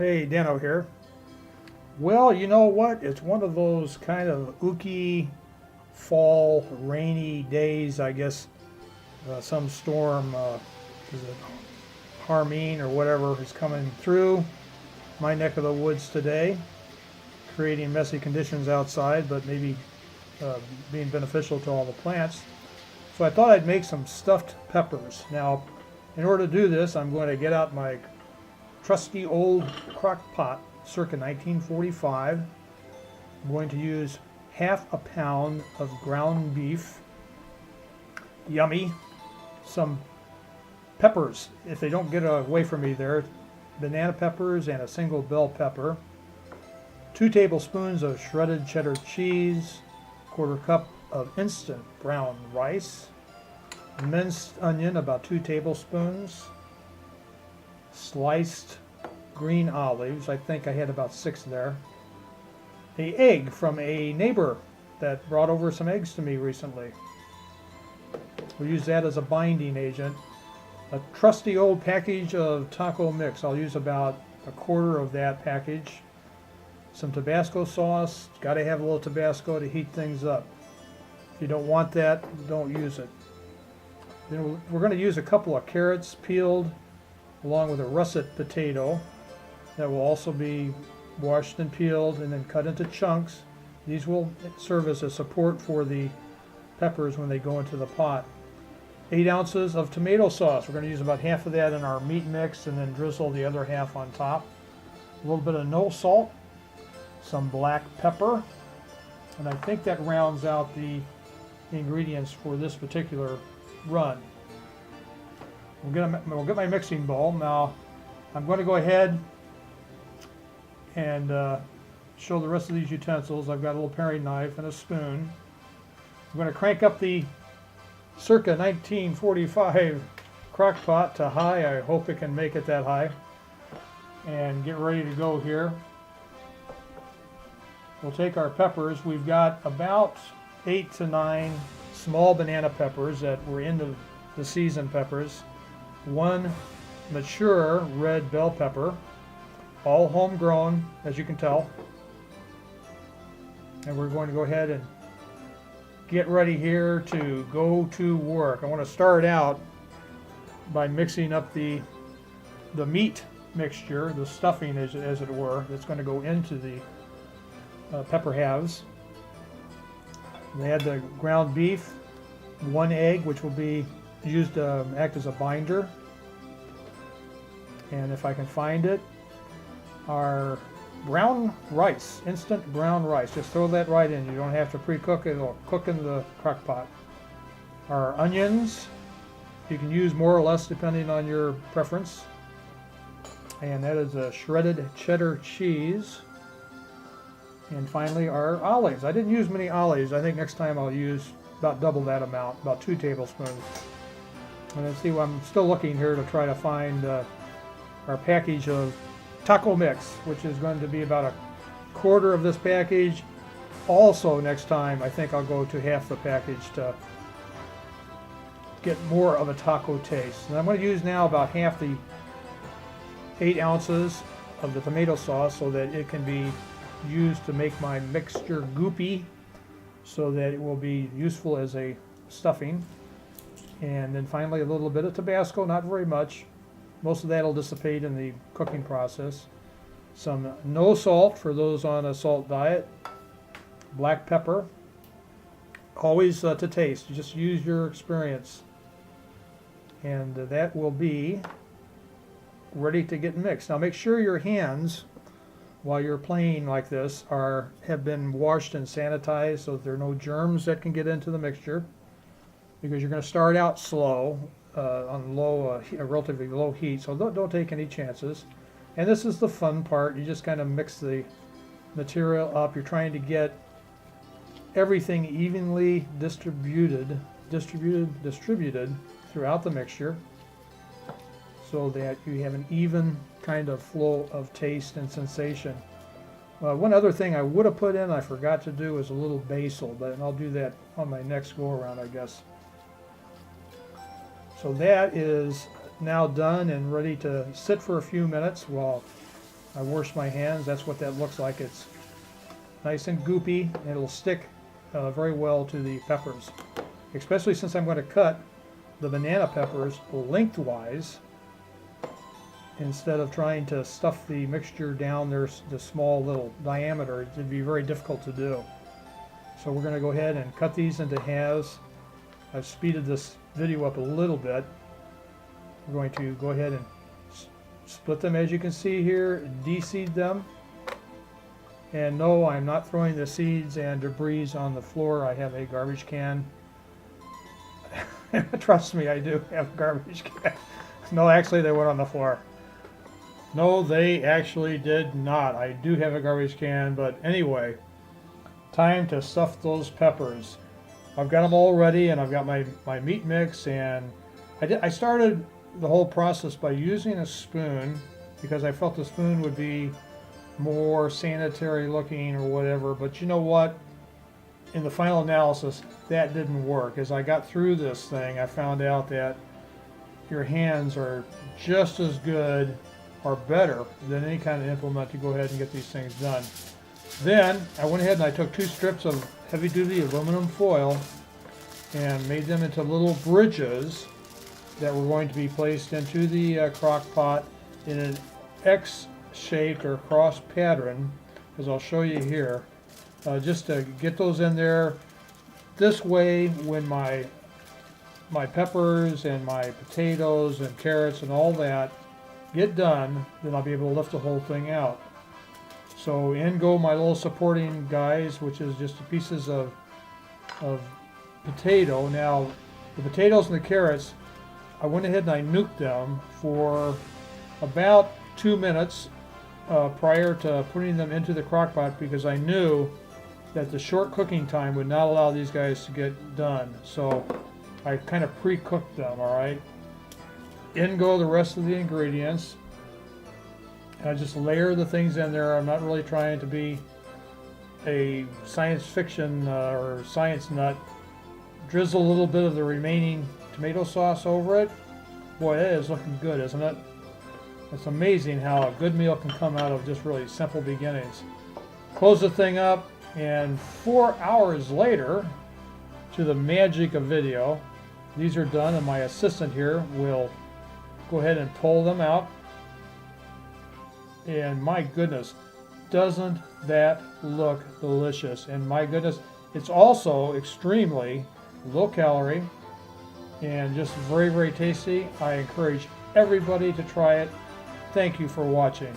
Hey, Dano here. Well, you know what? It's one of those kind of ooky fall rainy days. I guess some storm, is it Harmeen or whatever, is coming through my neck of the woods today, creating messy conditions outside, but maybe uh, being beneficial to all the plants. So I thought I'd make some stuffed peppers. Now, in order to do this, I'm going to get out my trusty old crock pot circa 1945. I'm going to use half a pound of ground beef, yummy, some peppers, if they don't get away from me there, banana peppers and a single bell pepper, 2 tablespoons of shredded cheddar cheese, quarter cup of instant brown rice, minced onion about 2 tablespoons, sliced green olives, I think I had about 6 there, a egg from a neighbor that brought over some eggs to me recently. We'll use that as a binding agent. A trusty old package of taco mix. I'll use about a quarter of that package. Some Tabasco sauce. Got to have a little Tabasco to heat things up. If you don't want that, don't use it. Then we're going to use a couple of carrots peeled along with a russet potato that will also be washed and peeled and then cut into chunks. These will serve as a support for the peppers when they go into the pot. 8 ounces of tomato sauce. We're going to use about half of that in our meat mix and then drizzle the other half on top. A little bit of no salt, some black pepper, and I think that rounds out the ingredients for this particular run. We'll get my mixing bowl. Now I'm going to go ahead and show the rest of these utensils. I've got a little paring knife and a spoon. I'm going to crank up the circa 1945 crock pot to high. I hope it can make it that high. And get ready to go here. We'll take our peppers. We've got about 8 to 9 small banana peppers that were in the season peppers. 1 mature red bell pepper, all homegrown, as you can tell. And we're going to go ahead and get ready here to go to work. I want to start out by mixing up the meat mixture, the stuffing as it were, that's going to go into the pepper halves. We add the ground beef, 1 egg, which will be used to act as a binder. And if I can find it, our brown rice, instant brown rice. Just throw that right in. You don't have to pre-cook it. It'll cook in the crock pot. Our onions, you can use more or less depending on your preference. And that is a shredded cheddar cheese. And finally our olives. I didn't use many olives. I think next time I'll use about double that amount, about 2 tablespoons. And then see, I'm still looking here to try to find our package of taco mix, which is going to be about a quarter of this package. Also next time I think I'll go to half the package to get more of a taco taste. And I'm going to use now about half the 8 ounces of the tomato sauce so that it can be used to make my mixture goopy, so that it will be useful as a stuffing. And then finally a little bit of Tabasco, not very much. Most of that will dissipate in the cooking process. Some no salt for those on a salt diet. Black pepper. Always to taste. You just use your experience. And that will be ready to get mixed. Now make sure your hands, while you're playing like this, have been washed and sanitized so that there are no germs that can get into the mixture. Because you're going to start out slow, on a relatively low heat, so don't take any chances. And this is the fun part. You just kind of mix the material up. You're trying to get everything evenly distributed throughout the mixture, so that you have an even kind of flow of taste and sensation. One other thing I would have put in, I forgot to do, is a little basil, but I'll do that on my next go around, I guess. So that is now done and ready to sit for a few minutes while I wash my hands. That's what that looks like. It's nice and goopy, and it'll stick very well to the peppers, especially since I'm going to cut the banana peppers lengthwise instead of trying to stuff the mixture down the small little diameter. It'd be very difficult to do. So we're going to go ahead and cut these into halves. I've speeded this video up a little bit. We're going to go ahead and split them, as you can see here, de-seed them. And no, I'm not throwing the seeds and debris on the floor. I have a garbage can. Trust me, I do have a garbage can. No, actually they went on the floor. No, they actually did not. I do have a garbage can, but anyway, time to stuff those peppers. I've got them all ready, and I've got my meat mix, and I started the whole process by using a spoon because I felt the spoon would be more sanitary looking or whatever, but you know what? In the final analysis, that didn't work. As I got through this thing, I found out that your hands are just as good or better than any kind of implement to go ahead and get these things done. Then I went ahead and I took 2 strips of heavy-duty aluminum foil and made them into little bridges that were going to be placed into the crock pot in an X-shaped or cross pattern, as I'll show you here, just to get those in there. This way, when my peppers and my potatoes and carrots and all that get done, then I'll be able to lift the whole thing out. So in go my little supporting guys, which is just pieces of potato. Now, the potatoes and the carrots, I went ahead and I nuked them for about 2 minutes prior to putting them into the crock pot, because I knew that the short cooking time would not allow these guys to get done. So I kind of pre-cooked them, all right? In go the rest of the ingredients. I just layer the things in there. I'm not really trying to be a science fiction or science nut. Drizzle a little bit of the remaining tomato sauce over it. Boy, that is looking good, isn't it? It's amazing how a good meal can come out of just really simple beginnings. Close the thing up, and 4 hours later, to the magic of video, these are done, and my assistant here will go ahead and pull them out. And my goodness, doesn't that look delicious? And my goodness, it's also extremely low calorie and just very, very tasty. I encourage everybody to try it. Thank you for watching.